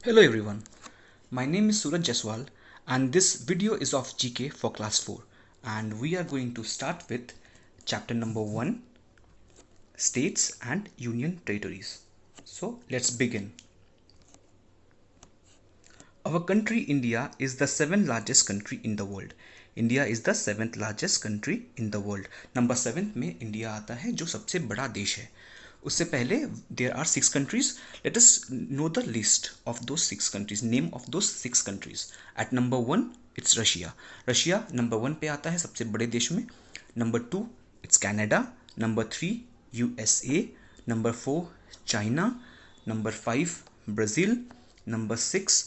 Hello everyone, my name is Suraj Jaswal and this video is of GK for class 4 and we are going to start with chapter number 1, States and Union Territories. So let's begin. Our country India is the 7th largest country in the world. India is the 7th largest country in the world. Number 7 में India आता है जो सबसे बड़ा देश है. उससे पहले there are 6 countries. Let us know the list of those 6 countries. Name of those 6 countries. At number 1 it's Russia. Russia number 1 पे आता है सबसे बड़े देश में. Number 2 it's Canada. Number 3 USA. Number 4 China. Number 5 Brazil. Number 6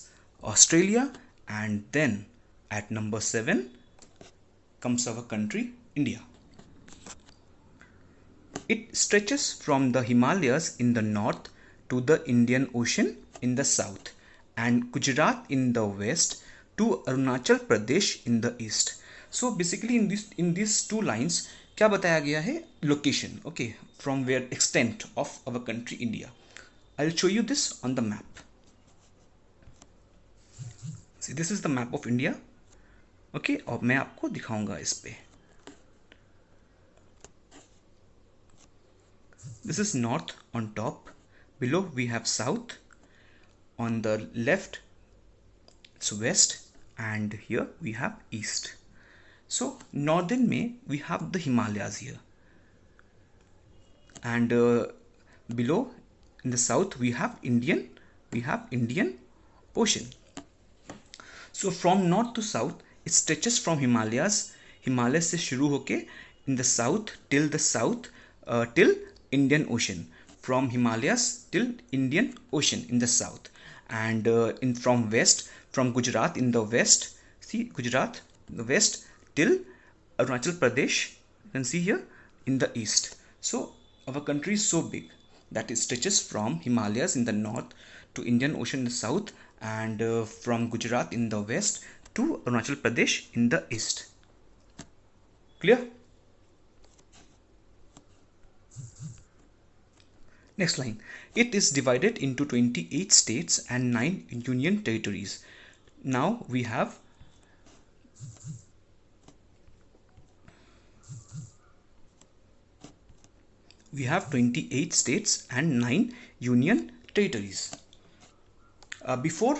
Australia, and then at number 7 comes our country India. It stretches from the Himalayas in the north to the Indian Ocean in the south and Gujarat in the west to Arunachal Pradesh in the east. So basically in these two lines क्या बताया गया है? Location, okay, from where extent of our country India. I'll show you this on the map. See, this is the map of India. Okay, और मैं आपको दिखाऊंगा इस पे. This is north on top. Below we have south. On the left it's west, and here we have east. So northern में we have the Himalayas here, and below in the south we have Indian Ocean. So from north to south it stretches from Himalayas से शुरू होके in the south till till Indian Ocean. From Himalayas till Indian Ocean in the south, and from west, from Gujarat in the west, see Gujarat the west till Arunachal Pradesh, you can see here, in the east. So our country is so big that it stretches from Himalayas in the north to Indian Ocean in the south, and from Gujarat in the west to Arunachal Pradesh in the east. Clear? Next line. It is divided into 28 states and 9 union territories. Now we have we have 28 states and 9 union territories. Before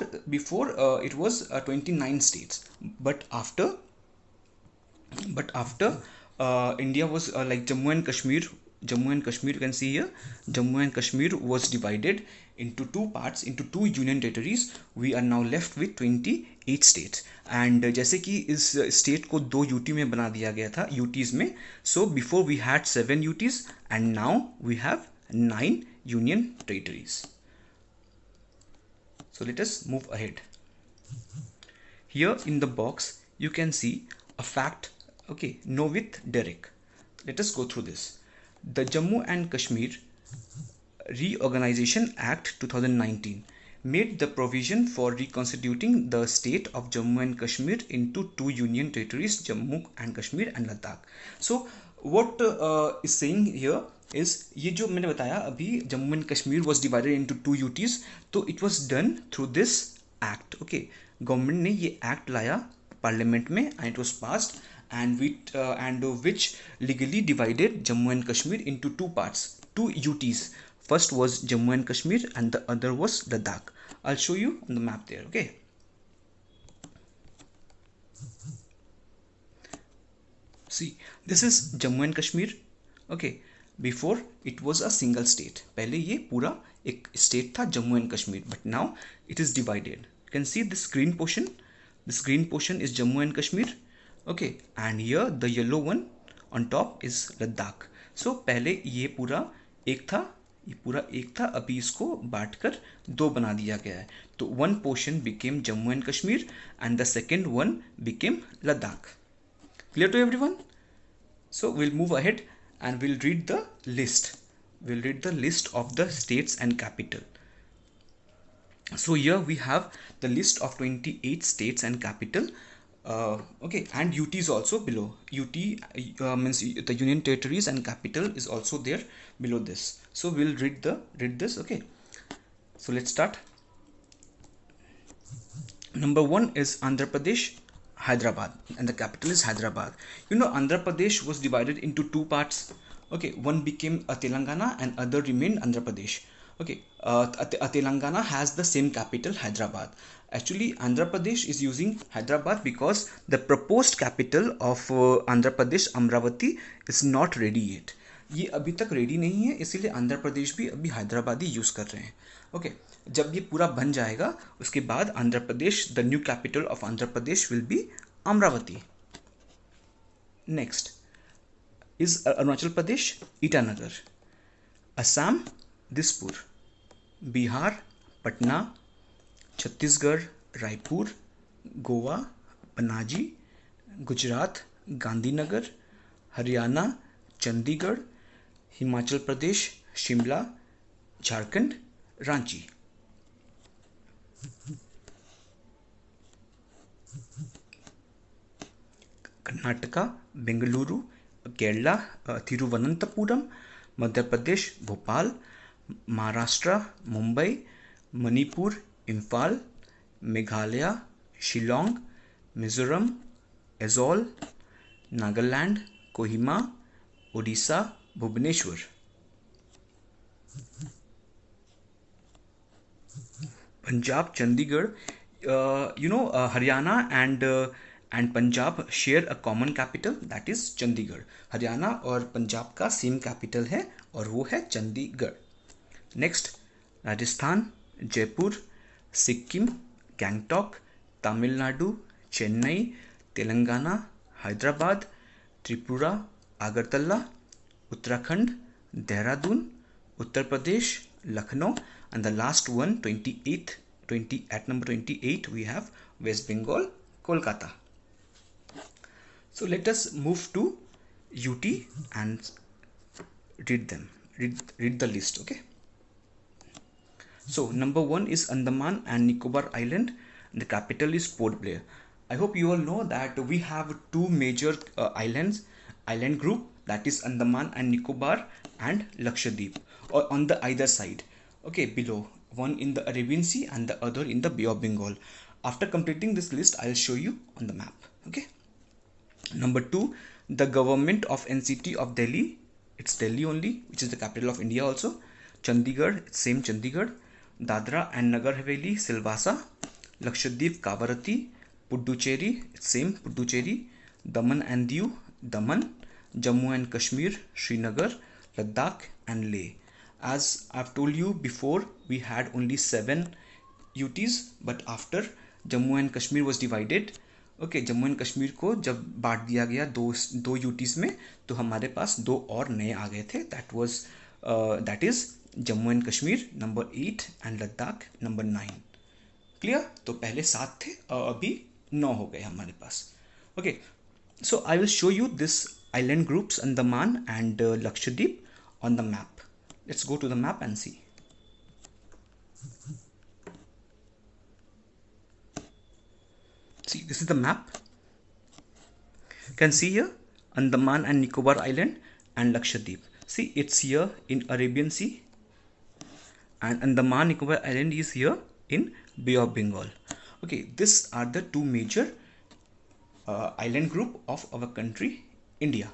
it was 29 states, but after India was like Jammu and Kashmir, you can see here, Jammu and Kashmir was divided into two parts, into two union territories. We are now left with 28 states, and जैसे कि इस state को दो UT में बना दिया गया था, यूटीज में. So before we had 7 UTs and now we have 9 union territories. So let us move ahead. Here in the box you can see a fact. Okay, know with Derek. Let us go through this. The Jammu and Kashmir Reorganization Act 2019 made the provision for reconstituting the state of Jammu and Kashmir into two union territories, Jammu and Kashmir and Ladakh. So what is saying here is, ये जो मैंने बताया अभी, Jammu and Kashmir was divided into two UTs, तो it was done through this act. Okay, government ने ये act लाया parliament में and it was passed, and which legally divided Jammu and Kashmir into two parts, two UTs. First was Jammu and Kashmir and the other was Ladakh. I'll show you on the map there. Okay, see, this is Jammu and Kashmir. Okay, before it was a single state. पहले ये पूरा एक state था Jammu and Kashmir, but now it is divided. You can see this green portion. This green portion is Jammu and Kashmir. Okay, and here the yellow one on top is Ladakh. So पहले ये पूरा एक था, अभी इसको बांटकर दो बना दिया गया है. तो one portion became Jammu and Kashmir and the second one became Ladakh. Clear to everyone? So we'll move ahead and we'll read the list. We'll read the list of the states and capital. So here we have the list of 28 states and capital. Okay, and UTs also below. UT means the union territories, and capital is also there below this. So we'll read this. Okay, so let's start. Number one is Andhra Pradesh, Hyderabad, and the capital is Hyderabad. You know, Andhra Pradesh was divided into two parts. Okay, one became a Telangana and other remained Andhra Pradesh. Okay, Telangana has the same capital, Hyderabad. Actually, Andhra Pradesh is using Hyderabad because the proposed capital of Andhra Pradesh, Amravati, is not ready yet. ये अभी तक ready नहीं है, इसीलिए आंध्र प्रदेश भी अभी Hyderabadi use कर रहे हैं. ओके, जब ये पूरा बन जाएगा उसके बाद Andhra Pradesh, the new capital of Andhra Pradesh will be Amaravati. Next is Arunachal Pradesh, Itanagar. Assam, Dispur. Bihar, Patna. Chhattisgarh, Raipur. Goa, Panaji. Gujarat, Gandhinagar. Haryana, Chandigarh. Himachal Pradesh, Shimla. Jharkhand, Ranchi. Karnataka, Bengaluru. Kerala, Thiruvananthapuram. Madhya Pradesh, Bhopal. Maharashtra, Mumbai. Manipur, Imphal. Meghalaya, Shillong. Mizoram, Aizawl. Nagaland, Kohima. Odisha, Bhubaneswar. Punjab, Chandigarh. Haryana and Punjab share a common capital, that is Chandigarh. Haryana और पंजाब का सेम कैपिटल है और वो है Chandigarh. Next, Rajasthan, Jaipur. Sikkim, Gangtok. Tamil Nadu, Chennai. Telangana, Hyderabad. Tripura, Agartala. Uttarakhand, Dehradun. Uttar Pradesh, Lucknow. And the last one, 20 at number 28 we have West Bengal, Kolkata. So let us move to UT and read them. Read the list, okay? So number one is Andaman and Nicobar Island. The capital is Port Blair. I hope you all know that we have two major island group, that is Andaman and Nicobar and Lakshadweep, or on the either side. Okay, below, one in the Arabian Sea and the other in the Bay of Bengal. After completing this list, I'll show you on the map. Okay. Number two, the government of NCT of Delhi. It's Delhi only, which is the capital of India also. Chandigarh, it's same Chandigarh. Dadra and Nagar Haveli, Silvassa. Lakshadweep, Kavarati. Puducherry, it's same Puducherry. Daman and Diu, Daman. Jammu and Kashmir, Srinagar. Ladakh and Leh. As I've told you before, we had only 7 UTs, but after Jammu and Kashmir was divided, okay, Jammu and Kashmir को जब बांट दिया गया दो UTs में, तो हमारे पास दो और नए आ गए थे. That is Jammu and Kashmir number 8 and Ladakh number 9. Clear? तो पहले 7 थे और अभी 9 हो गए हमारे पास. Okay, so I will show you this island groups Andaman and Lakshadweep on the map. Let's go to the map and see. See, this is the map. You can see here Andaman and Nicobar Island and Lakshadweep. See, it's here in Arabian Sea, and Andaman Nicobar Island is here in Bay of Bengal. Okay, these are the two major island group of our country, India.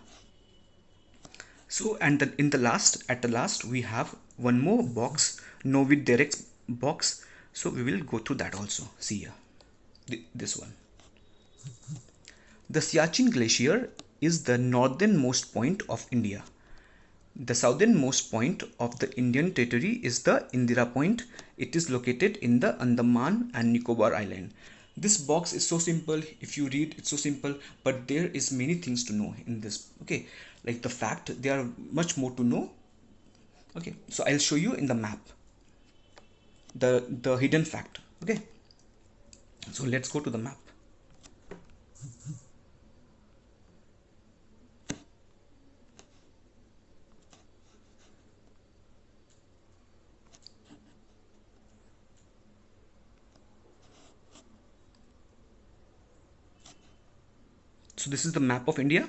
So, and at the last we have one more box, know with direct box. So we will go through that also. See here, this one. The Siachen Glacier is the northernmost point of India. The southernmost point of the Indian territory is the Indira Point. It is located in the Andaman and Nicobar Island. This box is so simple. If you read, it's so simple, but there is many things to know in this. Okay, like the fact, there are much more to know. Okay, so I'll show you in the map the hidden fact. Okay, so let's go to the map. So this is the map of India.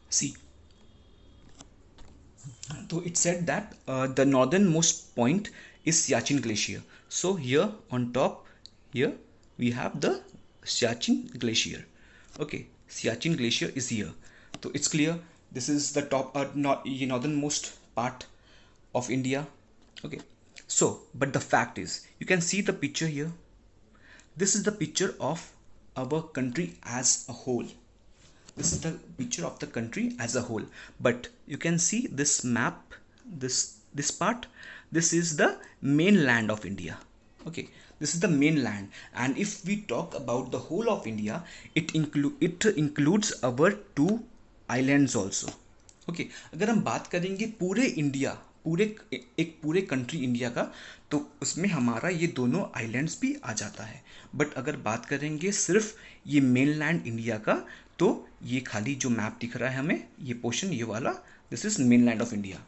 See, so it said that the northernmost point is Siachen Glacier. So here on top, here we have the Siachen Glacier. Okay, Siachen Glacier is here. So it's clear this is the top, not northernmost part of India. Okay, so but the fact is, you can see the picture here. This is the picture of our country as a whole. This is the picture of the country as a whole. But you can see this map, this part, this is the mainland of India. Okay, this is the mainland, and if we talk about the whole of India, it includes our two islands also. Okay अगर हम बात करेंगे पूरे India, पूरे country India का, तो उसमें हमारा ये दोनों आइलैंड्स भी आ जाता है. बट अगर बात करेंगे सिर्फ ये मेनलैंड इंडिया का, तो ये खाली जो मैप दिख रहा है हमें, ये पोर्शन ये वाला, this is mainland of India.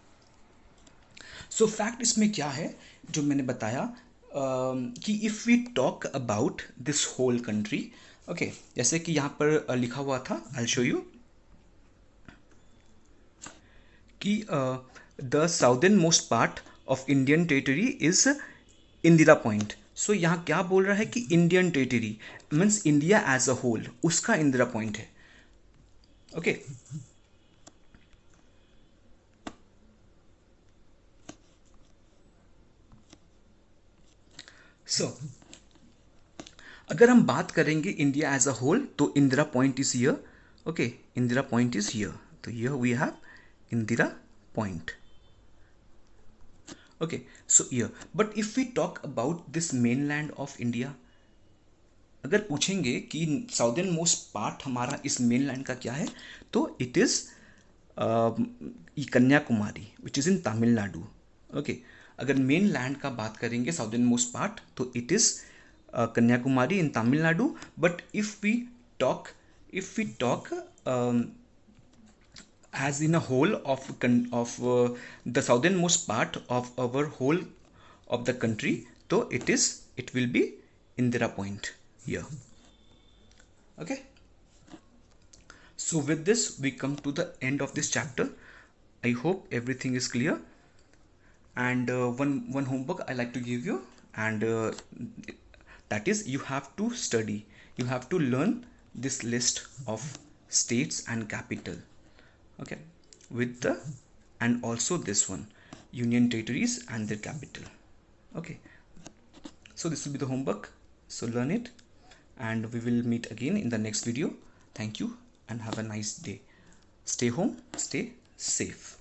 So fact इसमें क्या है जो मैंने बताया, कि if we talk about this whole country, okay, जैसे कि यहाँ पर लिखा हुआ था, आई शो यू कि the southern most part of Indian territory is Indira point. So यहाँ क्या बोल रहा है कि Indian territory means India as a whole, उसका इंदिरा पॉइंट है. ओके सो अगर हम बात करेंगे इंडिया एज अ होल, तो Indira point is here. Okay, Indira point is here. तो here we have Indira point. Okay, so here, but if we talk about this mainland of India, अगर पूछेंगे कि साउदर्न मोस्ट पार्ट हमारा इस मेनलैंड का क्या है, तो it is Kanyakumari which is in Tamil Nadu. Okay, अगर मेन लैंड का बात करेंगे साउदर्न मोस्ट पार्ट, तो it is Kanyakumari in Tamil Nadu. But if we talk as in a whole of the southernmost part of our whole of the country, so it will be Indira Point here. Okay, so with this we come to the end of this chapter. I hope everything is clear, and one homework I like to give you, and that is you have to study, you have to learn this list of states and capital. Okay, with the, and also this one, union territories and their capital. Okay, so this will be the homework, so learn it, and we will meet again in the next video. Thank you and have a nice day. Stay home, stay safe.